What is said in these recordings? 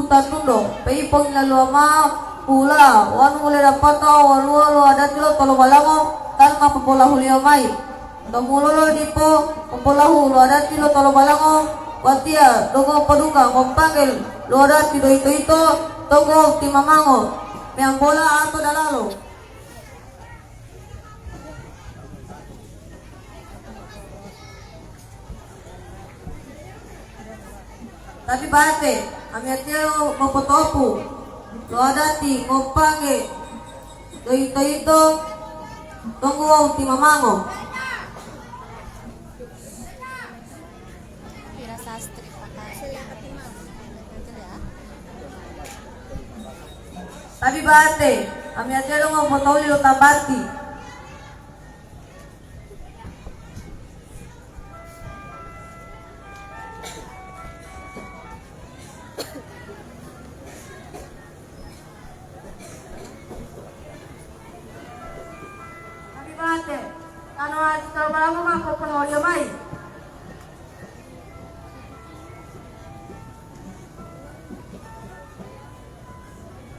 tanundo peipong laluama pula wan mule dapato walu ada tilo tolo balango tan mapopola hulio mai tomulolo dipo popola hulu ada tilo tolo balango watia dogo paduka ngompangel lo ada tilo ito togo timamango yang bola atau dalalo. Tapi bate, kami ateo mapotopu, lo adati kompange, lo ito tunggu ti mamango. Tapi bate, kami ateo mapotoli lo tabati.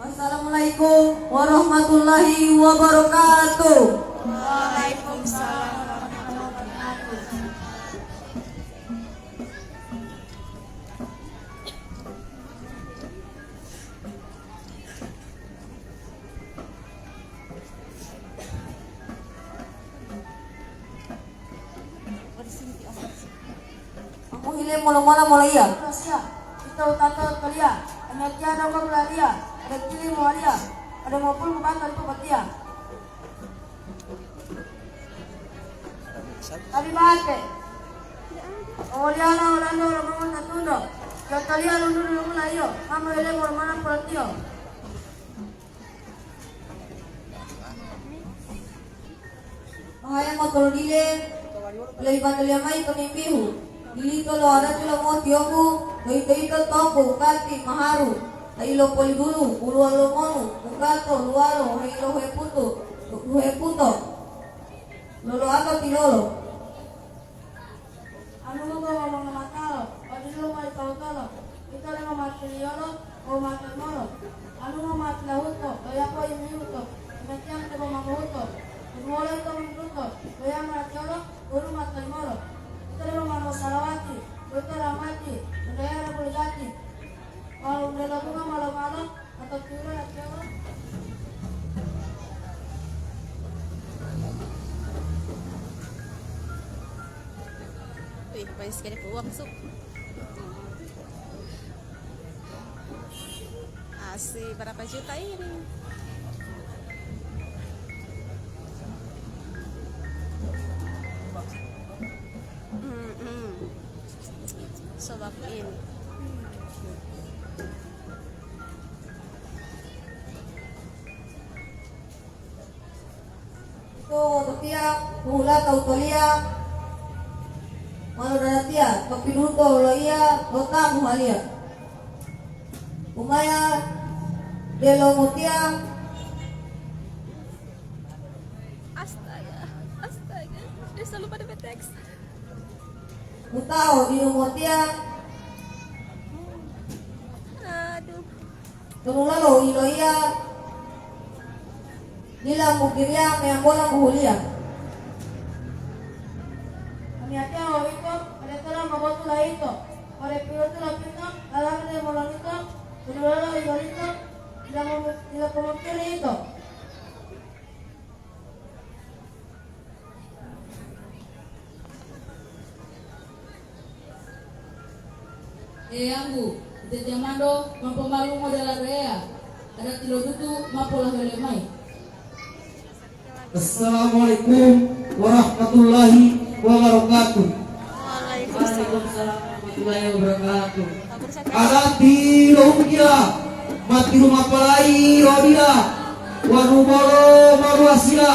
Assalamualaikum warahmatullahi wabarakatuh. Waalaikumsalam warahmatullahi wabarakatuh. Aku hilang mula-mula mulai ya. Kita utata kalia, anaknya ada kau beladia, ada kiri mualia, ada maupun kebantan tu batia. Tapi bate, Oliana orando orang natundo, yo kalia lundu lundu layo, kamu ele mormana pertio. Mahayang motor dile, lebat liamai pemimpihu. Dito lo ada tilo mo tioku, lo ito toko, kati maharu. Ailo polibulu, ulu alo monu, ugato, luaro, ailo hueputo. Lolo ato tilolo. Anu mo ko mga matalo, pati lo may tautalo. Ito na mga matiliolo o matamoro. Anu mo matlahuto, kaya ko imihuto. Imatyang ko mamuhuto. Umulay ko mangruto, kaya matiolo, uru matalimoro. Ito na mga salawati, ito ramati, kaya na buligati. Kalau nilabungan malam-malam atau turun atau Wih, banyak sekali peluang sup. Asih berapa juta ini? Sobakin. Totia, hula tautolia, malu daratia, papinuto loia, lota muhalia. Umaya, delo mutia, Astaga, dia selalu pada beteks. mutao di mutia, Aduh, tumulalo iloia, nila mukiria, mayambola muhulia. kami hati awal itu, ada terang mabotu lah itu. Pada pilotu lah itu, alam dia malam itu, kedua itu, tidak pemukir itu. yangu itetemando mampo malumo de la rea ada tilo dutu mampo la mai. Assalamualaikum warahmatullahi wabarakatuh. Waalaikumsalam. Warahmatullahi wabarakatuh. Kabar Ada tilo kia mati rumah palai rodia warumolo maruasia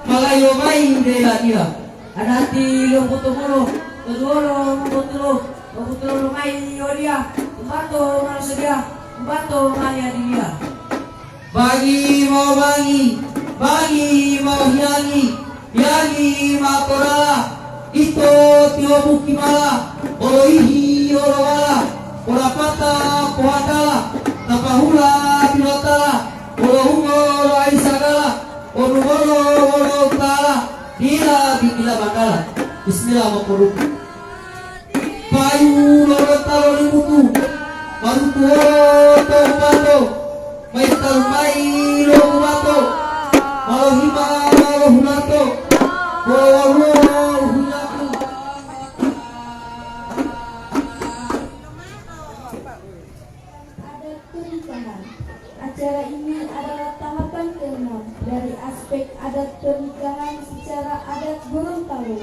malayo main dela dia. Ada tilo putumuro kedua putumuro putumuro main rodia membantu manusia membantu maya dia. Bagi mau yangi makorala ito tio buki mala oloihi olowala Orapata Pohatala Tapahula Binotala Olohungolo Aisagala Onumolo Wolo Tala Dila Bikila Bakala Bismillah Mapuruk Payu Lorotalo Limutu Marutu Topato Maital Mailo Humato Malohima Hunato Wolo Hunato. Adat pernikahan. Acara ini adalah tahapan ke-6 dari aspek adat pernikahan secara adat Gorontalo.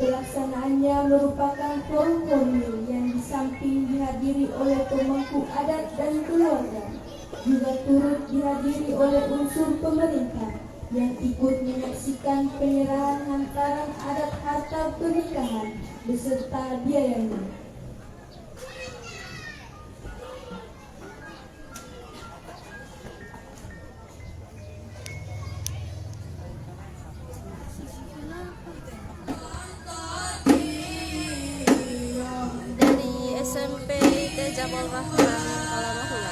Pelaksanaannya merupakan forum-formil yang di samping dihadiri oleh pemangku adat dan keluarga, juga turut dihadiri oleh unsur pemerintah yang ikut menyaksikan penyerahan hantaran adat harta pernikahan beserta biayanya. Dari SMP Tejabal Rahman Kalamahula.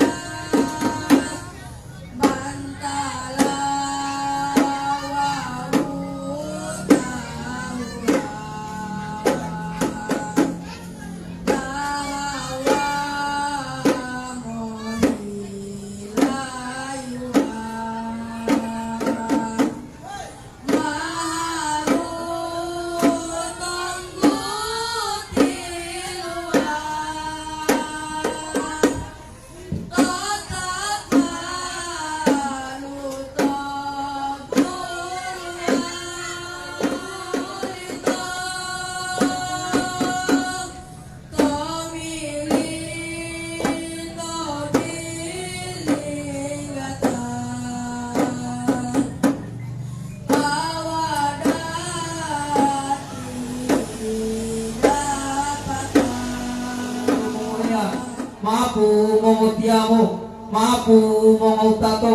Mapu Momotiamo, Mapu Momotato,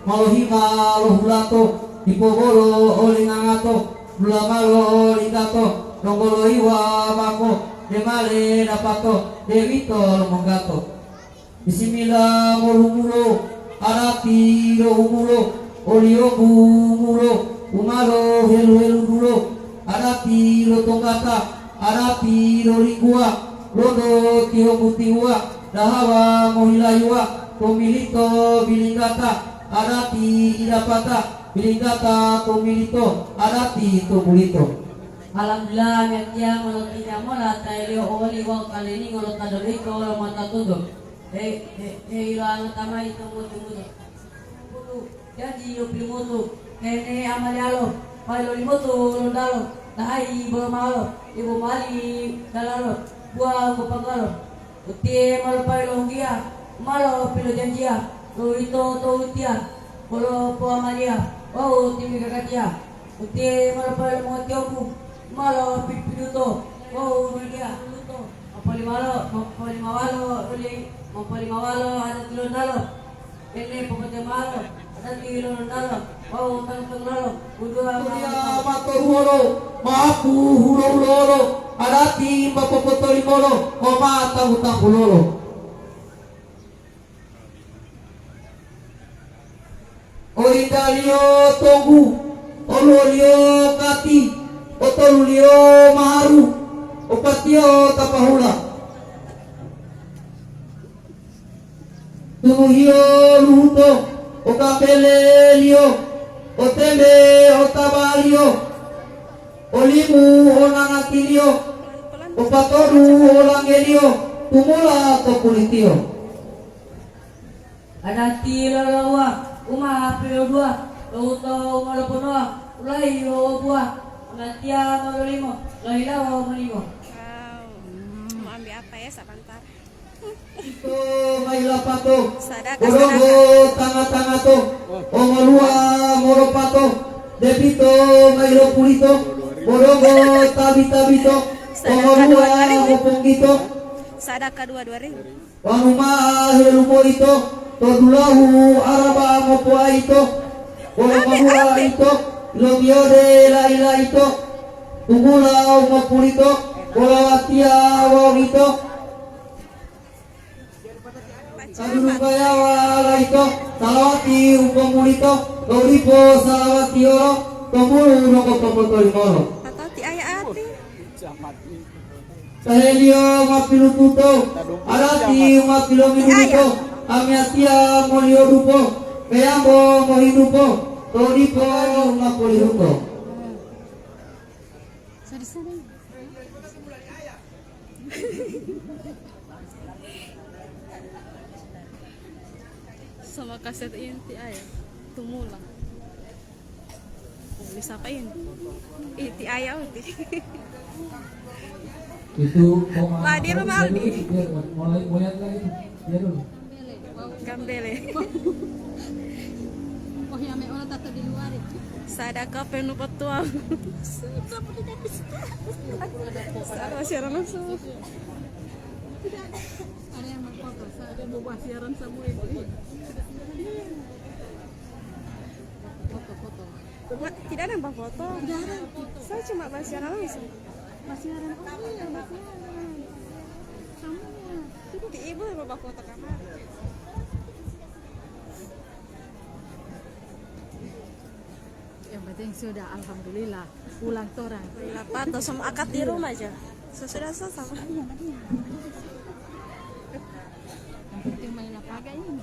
Malohima Lohulato, Dipogolo Olingangato, Bulamalo Olingato, Rongolo Iwa Mako, Demale Napato, Devito Mongato. Bismillah Molumulo, Arati Rohumulo, Oliobu Mulo, Umaro Helu Helu Dulo, Arati Lotongata, Arati Lorigua, Lodo Tio Mutiwa, Dahawa Mohilayua, Tomilito Bilingata, Arati Idapata, Bilingata Tomilito, Arati Tomulito. Alhamdulillah metia ngolot inyamola tailio oli wong kalini ngolot tadoriko ngolot mata tudo. Ilang tamay tumuto. Jadi yo primuto. Nene amalialo, pailo limoto londalo. Dahai bolomalo, ibu mali dalalo, buah kupagalo. Uti malo pailo hungia, malo pilo janjia. Lo ito to utia, polo po amalia. Oh timi kakatia. Uti malo pailo mo tioku. Malo pipiduto, oh media, luto, mapalimawalo, ada tilondalo, ini pokoknya malo, ada tilondalo, oh tanggalalo, udua Dia Matorholo, Mapu Hulololo, Arati Mapopotolimolo, Oma Tahutahulolo. Oidalio Togu, Ololio Kati, Otolulio Maharu, Opatio Tapahula, Tumuhio Luhuto, Okapele Lio, Otele Otabalio, Olimu Onangatilio, Opatoru Olangelio, Tumula Topulitio. Adati lalawa, uma pilo dua, lauto malaponoa, ulai yo buah. Nantia malolimo, lahilawa malimo. Wow. Mau ambil apa ya sebentar? Ito Mailapato, Sadaka, Borongo Tanga-Tangato, Omolua Moropato, Debito Mailopulito, Borongo Tabi-Tabito, Omolua Mopongito, Sadaka 2.000. Wanuma Helumoito, Todulahu Araba Mopoaito, Omolua Ito, Lomiode Laila Ito, Tumulau Mopulito, Olawatia Wongito. Kadulung kaya wala ito, salawati upang mulito, taulipo salawati oro, tomulu noko pemotoli moro. Atau ti ayah ati. Sahelio mapilututo, arati mapilo minuto, amiatia molio rupo, kayambo mohidupo, taulipo mapoliruto. Sama kaset ini ti ayah. Tumula. Oh, bisa apain? Ti ayah uti. Itu Lah, dia rumah Aldi. mulai lihat lagi dia dulu. Gambele. Oh ya me orang tata di luar itu. Sadaka penuh petuang. Sarwa siaran langsung. Ada yang berfoto, ada buah siaran semua itu. Foto-foto. Tidak ada yang bawa foto. Tidak ada. Saya cuma bahas siaran langsung. Siaran oh iya, siaran. Semuanya. Di ibu yang bawa foto kamar. Yang penting sudah alhamdulillah pulang torang. Apa atau sama akad di rumah aja. Sesudah sama. Yang penting main apa aja ini.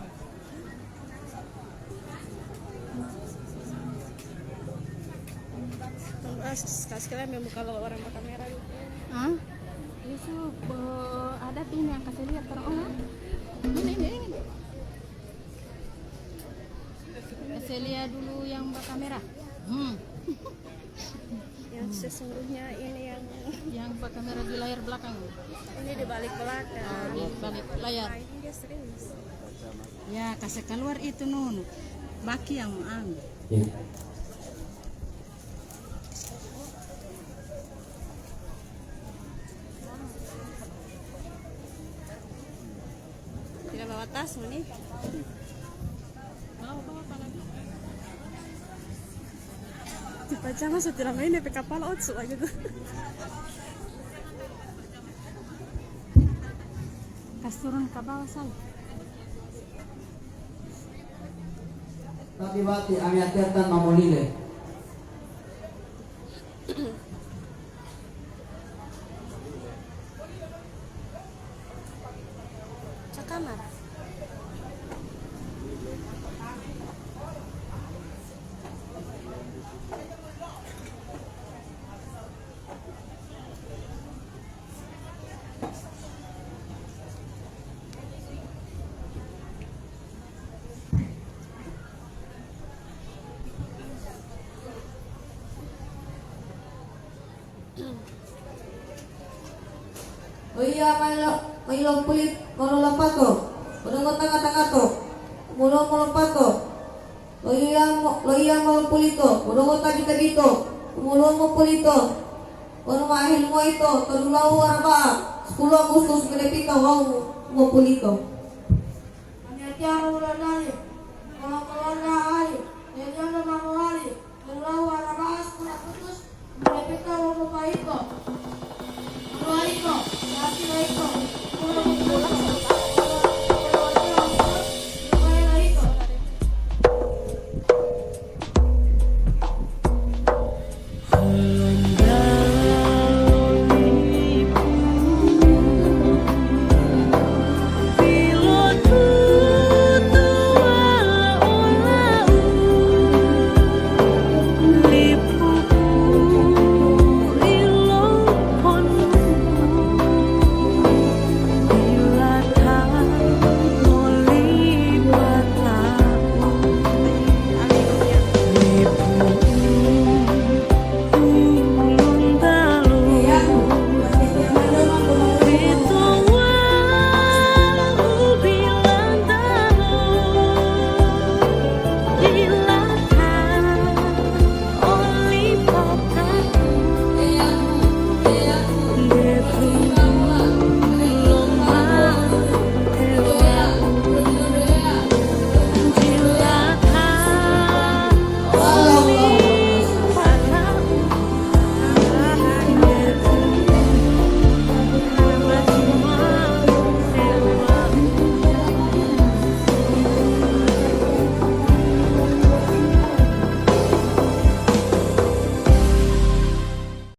Sekalian memang kalau orang pakai merah itu. Hah? Yusuf, ada pin yang kasih lihat orang. Ini. Kasih lihat dulu yang berkamera. Yang sesungguhnya ini Yang berkamera di layar belakang. ini di balik belakang. Di balik layar. Nah, ini dia serius. Ya, kasih keluar itu nun. Baki yang ambil. Ya. Tidak bawa tas nih. Bawa apa lagi? Di pajama setelah main di kapal otsu aja tuh. Kas turun ke bawah sal. Tapi bati amiatiatan mamolile. Sa kamar. O iya may pulit marulompat to. Unang tanga-tanga to. Mulong-mulompat to. Lo iya mo pulito. Mulong tabi-tabi to. Mulong mo pulito. Kung mahil mo ito, tadulaw araba. 10 Agustus pinapita wow mo pulito. Amiatiaro wala na.